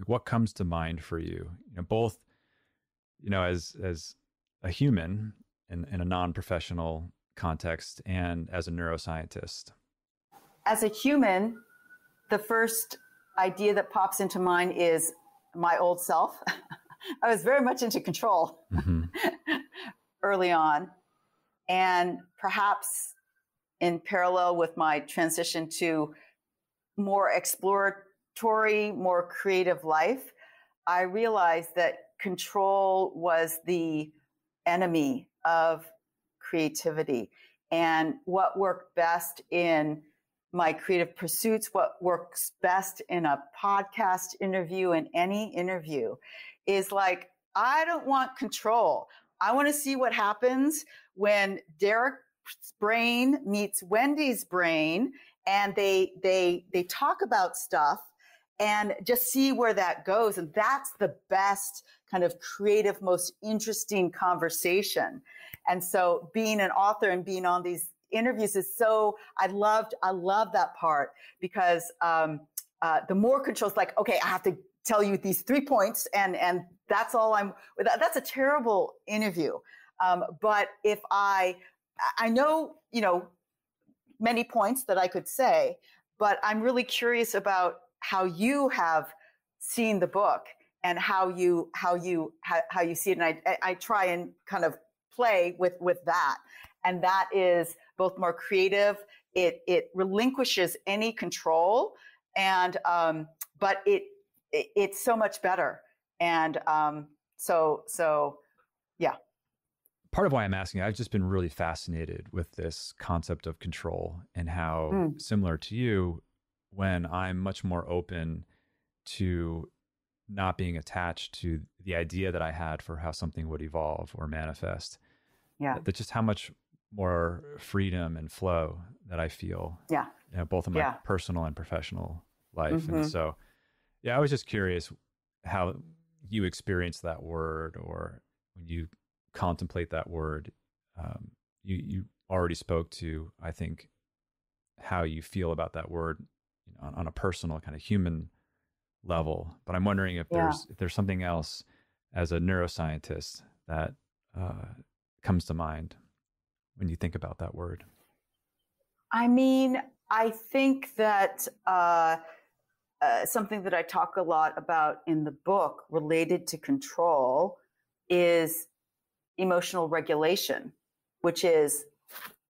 S2: what comes to mind for you? Both, as a human in a non-professional context and as a neuroscientist.
S1: As a human, the first idea that pops into mind is my old self. I was very much into control early on. And perhaps in parallel with my transition to more exploratory, more creative life, I realized that control was the enemy of creativity. And what worked best in my creative pursuits, what works best in a podcast interview, in any interview, is like, I don't want control. I want to see what happens when Derek's brain meets Wendy's brain, and they talk about stuff, and just see where that goes. And that's the best kind of creative, most interesting conversation. And so being an author and being on these interviews is so, I love that part, because the more control is like, okay, I have to tell you these 3 points, and that's all that's a terrible interview. But if I know, many points that I could say, but I'm really curious about how you have seen the book and how you see it. And I try and kind of play with that. And that is both more creative. It relinquishes any control, and but it's so much better. And so yeah.
S2: Part of why I'm asking, I've just been really fascinated with this concept of control, and how similar to you, when I'm much more open to not being attached to the idea that I had for how something would evolve or manifest.
S1: Yeah.
S2: That just how much more freedom and flow that I feel.
S1: Yeah.
S2: Both in my personal and professional life. And so, I was just curious how you experience that word, or when you contemplate that word. You already spoke to, I think, how you feel about that word, on a personal kind of human level. But I'm wondering if there's something else as a neuroscientist that comes to mind when you think about that word.
S1: I mean, I think that something that I talk a lot about in the book related to control is emotional regulation, which is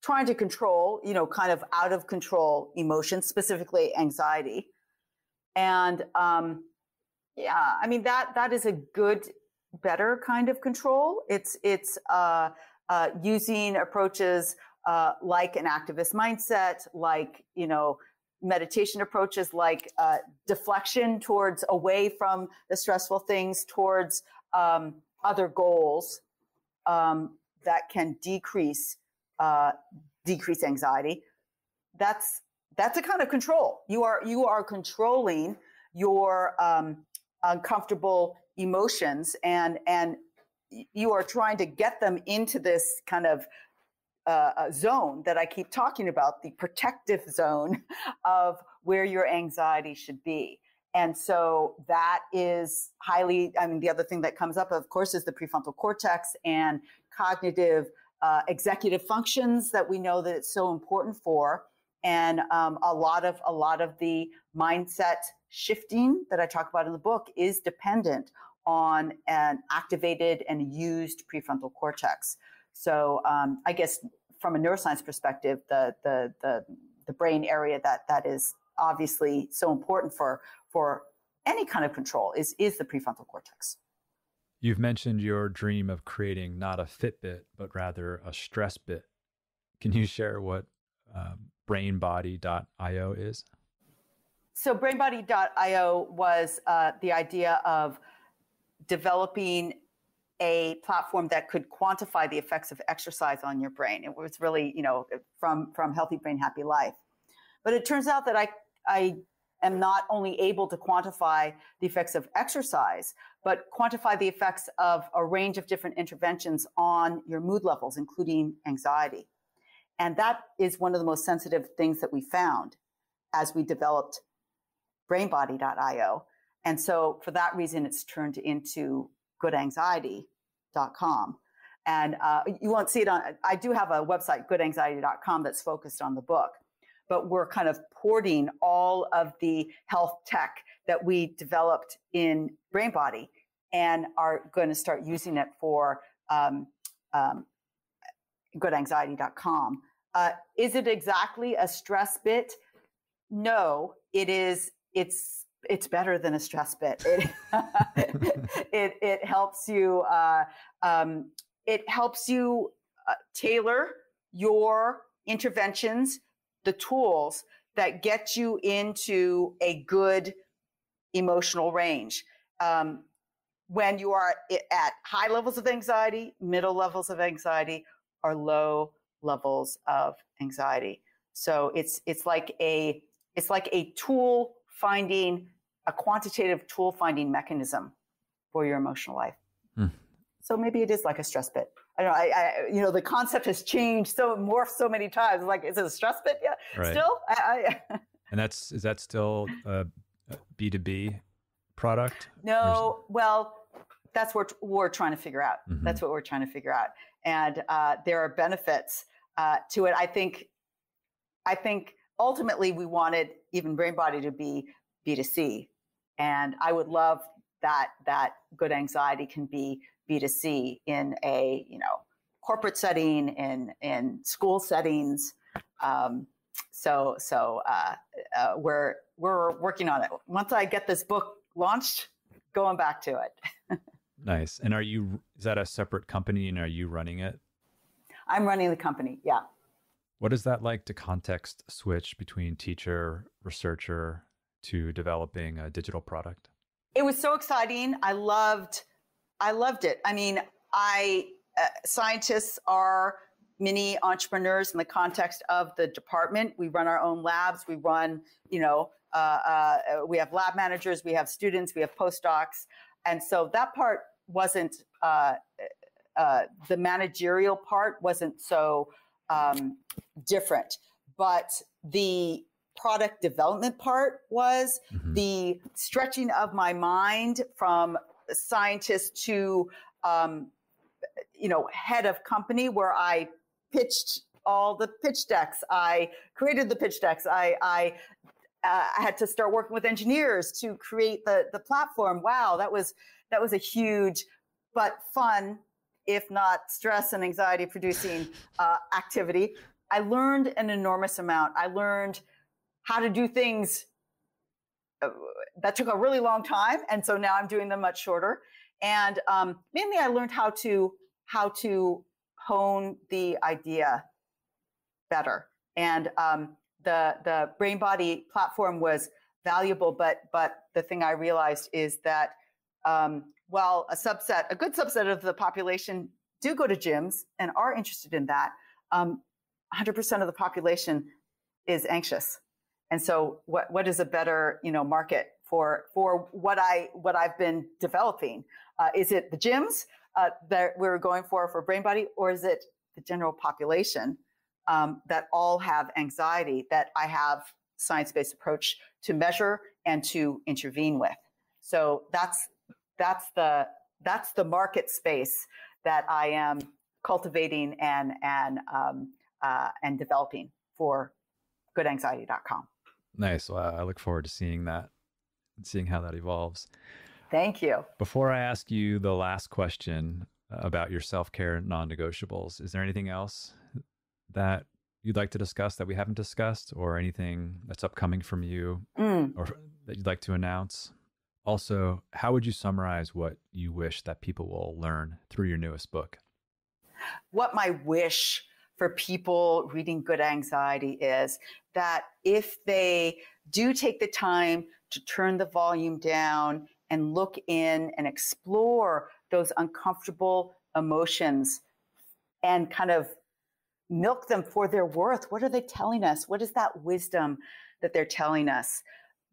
S1: trying to control, kind of out of control emotions, specifically anxiety. And I mean, that is a better kind of control. It's using approaches like an activist mindset, like, meditation approaches, like deflection towards away from the stressful things, towards other goals that can decrease anxiety. That's a kind of control. You are controlling your uncomfortable emotions, and you are trying to get them into this kind of zone that I keep talking about, the protective zone of where your anxiety should be. And so that is the other thing that comes up, of course, is the prefrontal cortex and cognitive executive functions that we know that it's so important for. And a lot of the mindset shifting that I talk about in the book is dependent on an activated and used prefrontal cortex. So I guess from a neuroscience perspective, the brain area that is obviously so important for any kind of control is the prefrontal cortex.
S2: You've mentioned your dream of creating not a Fitbit, but rather a stress bit. Can you share what brainbody.io is?
S1: So brainbody.io was the idea of developing a platform that could quantify the effects of exercise on your brain. It was really, from Healthy Brain, Happy Life. But it turns out that I am not only able to quantify the effects of exercise, but quantify the effects of a range of different interventions on your mood levels, including anxiety. And that is one of the most sensitive things that we found as we developed brainbody.io. And so for that reason, it's turned into goodanxiety.com. And you won't see it I do have a website, goodanxiety.com, that's focused on the book. But we're kind of porting all of the health tech that we developed in BrainBody and are going to start using it for goodanxiety.com. Is it exactly a stress bit? No, it is. It's better than a stress bit. It helps you. It helps you tailor your interventions, the tools that get you into a good emotional range. When you are at high levels of anxiety, middle levels of anxiety, or low levels of anxiety. So it's like a tool finding, a quantitative tool finding mechanism for your emotional life. So maybe it is like a stress bit. I don't know. The concept has changed, morphed so many times. Like, is it a stress bit? Yeah,
S2: right.
S1: Still.
S2: And is that still a B2B product?
S1: No. Well, that's what we're trying to figure out. Mm-hmm. That's what we're trying to figure out. And there are benefits to it. I think ultimately we wanted even BrainBody to be B2C, and I would love that good anxiety can be B2C in a corporate setting, in school settings. So we're working on it. Once I get this book launched, going back to it.
S2: Nice. And is that a separate company, and are you running it?
S1: I'm running the company. Yeah.
S2: What is that like to context switch between teacher, researcher to developing a digital product?
S1: It was so exciting. I loved it. I mean, scientists are mini entrepreneurs in the context of the department. We run our own labs. We run, we have lab managers, we have students, we have postdocs. And so that part wasn't, the managerial part wasn't so different, but the product development part was. Mm-hmm. The stretching of my mind from scientist to, head of company, where I pitched all the pitch decks. I created the pitch decks. I had to start working with engineers to create the platform. Wow, that was a huge but fun, if not stress and anxiety producing activity. I learned an enormous amount. I learned how to do things that took a really long time, and so now I'm doing them much shorter. And mainly, I learned how to hone the idea better. And the BrainBody platform was valuable, but the thing I realized is that while a good subset of the population do go to gyms and are interested in that, 100% of the population is anxious. And so what is a better, market for what I've been developing? Is it the gyms that we're going for BrainBody, or is it the general population that all have anxiety that I have science-based approach to measure and to intervene with? So that's the market space that I am cultivating and developing for goodanxiety.com.
S2: Nice. Well, I look forward to seeing that and seeing how that evolves.
S1: Thank you.
S2: Before I ask you the last question about your self-care non-negotiables, is there anything else that you'd like to discuss that we haven't discussed, or anything that's upcoming from you or that you'd like to announce? Also, how would you summarize what you wish that people will learn through your newest book?
S1: What my wish for people reading Good Anxiety is that if they do take the time to turn the volume down and look in and explore those uncomfortable emotions and kind of milk them for their worth. What are they telling us? What is that wisdom that they're telling us?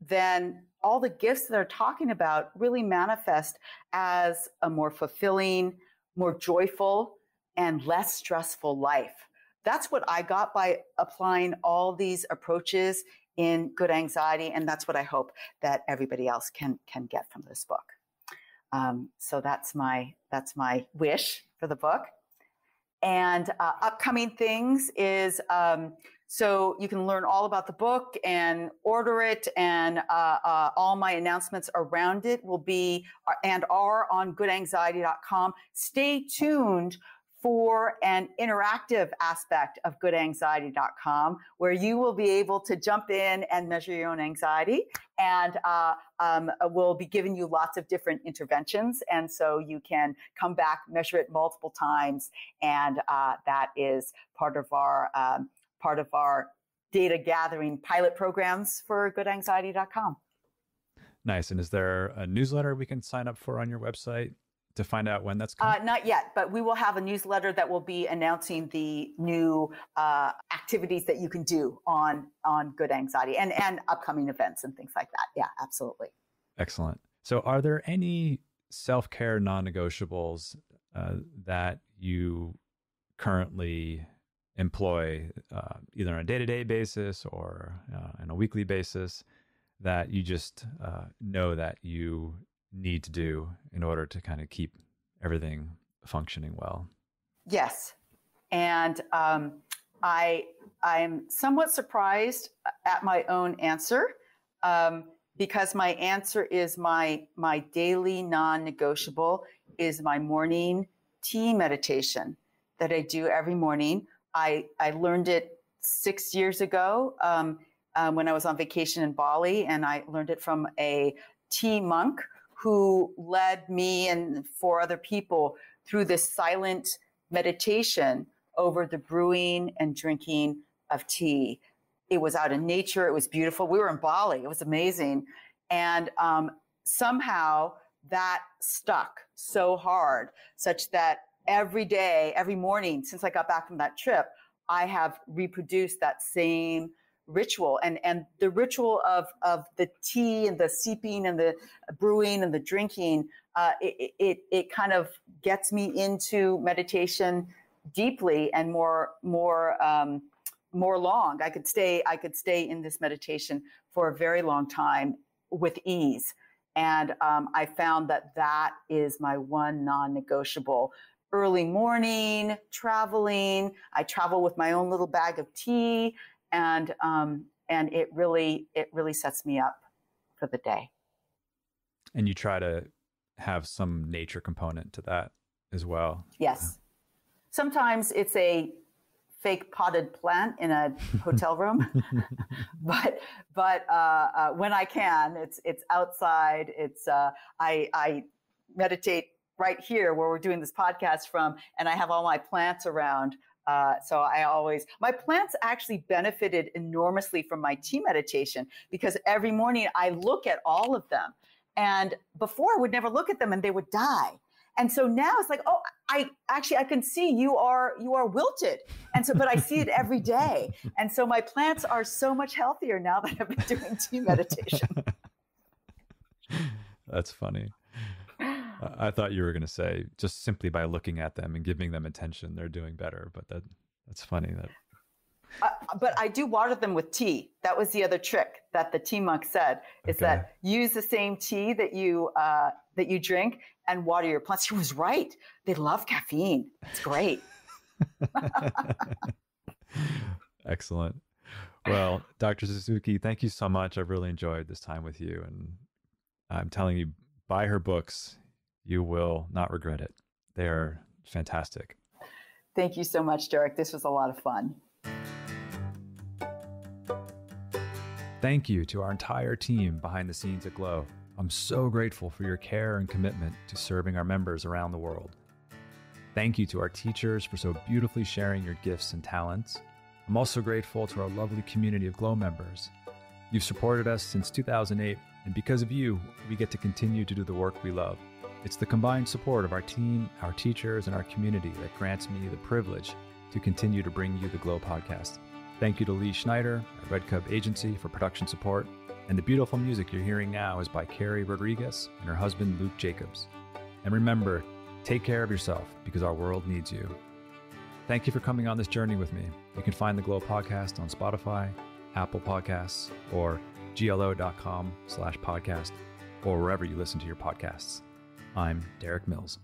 S1: Then all the gifts that they're talking about really manifest as a more fulfilling, more joyful, and less stressful life. That's what I got by applying all these approaches in Good Anxiety, and that's what I hope that everybody else can get from this book. So that's my wish for the book. And upcoming things is so you can learn all about the book and order it, and all my announcements around it will be and are on goodanxiety.com. Stay tuned for an interactive aspect of goodanxiety.com, where you will be able to jump in and measure your own anxiety. And we'll be giving you lots of different interventions. And so you can come back, measure it multiple times. And that is part of our data gathering pilot programs for goodanxiety.com.
S2: Nice. And is there a newsletter we can sign up for on your website to find out when that's coming?
S1: Not yet, but we will have a newsletter that will be announcing the new activities that you can do on Good Anxiety and upcoming events and things like that. Yeah, absolutely.
S2: Excellent. So are there any self-care non-negotiables that you currently employ either on a day-to-day basis or on a weekly basis that you just know that you need to do in order to kind of keep everything functioning well?
S1: Yes. And I'm somewhat surprised at my own answer because my answer is my daily non-negotiable is my morning tea meditation that I do every morning. I learned it 6 years ago when I was on vacation in Bali, and I learned it from a tea monk who led me and 4 other people through this silent meditation over the brewing and drinking of tea. It was out in nature. It was beautiful. We were in Bali. It was amazing. And somehow that stuck so hard, such that every day, every morning, since I got back from that trip, I have reproduced that same ritual. And the ritual of the tea and the sipping and the brewing and the drinking, it kind of gets me into meditation deeply and more long. I could stay in this meditation for a very long time with ease. And I found that is my one non-negotiable. Early morning, traveling. I travel with my own little bag of tea, and it really sets me up for the day.
S2: And you try to have some nature component to that as well.
S1: Yes. Sometimes it's a fake potted plant in a hotel room, but when I can, it's outside. It's I meditate right here where we're doing this podcast from, and I have all my plants around. So my plants actually benefited enormously from my tea meditation because every morning I look at all of them, and before I would never look at them and they would die. And so now it's like, oh, I can see you are wilted. And so, but I see it every day. And so my plants are so much healthier now that I've been doing tea meditation.
S2: That's funny. I thought you were going to say just simply by looking at them and giving them attention, they're doing better. But that's funny.
S1: But I do water them with tea. That was the other trick that the tea monk said, is that use the same tea that you drink and water your plants. He was right. They love caffeine. It's great.
S2: Excellent. Well, Dr. Suzuki, thank you so much. I've really enjoyed this time with you. And I'm telling you, buy her books. You will not regret it. They are fantastic.
S1: Thank you so much, Derek. This was a lot of fun.
S2: Thank you to our entire team behind the scenes at Glow. I'm so grateful for your care and commitment to serving our members around the world. Thank you to our teachers for so beautifully sharing your gifts and talents. I'm also grateful to our lovely community of Glow members. You've supported us since 2008, and because of you, we get to continue to do the work we love. It's the combined support of our team, our teachers, and our community that grants me the privilege to continue to bring you the Glow podcast. Thank you to Lee Schneider, our Red Cub agency, for production support. And the beautiful music you're hearing now is by Carrie Rodriguez and her husband, Luke Jacobs. And remember, take care of yourself because our world needs you. Thank you for coming on this journey with me. You can find the Glow podcast on Spotify, Apple Podcasts, or glo.com/podcast, or wherever you listen to your podcasts. I'm Derek Mills.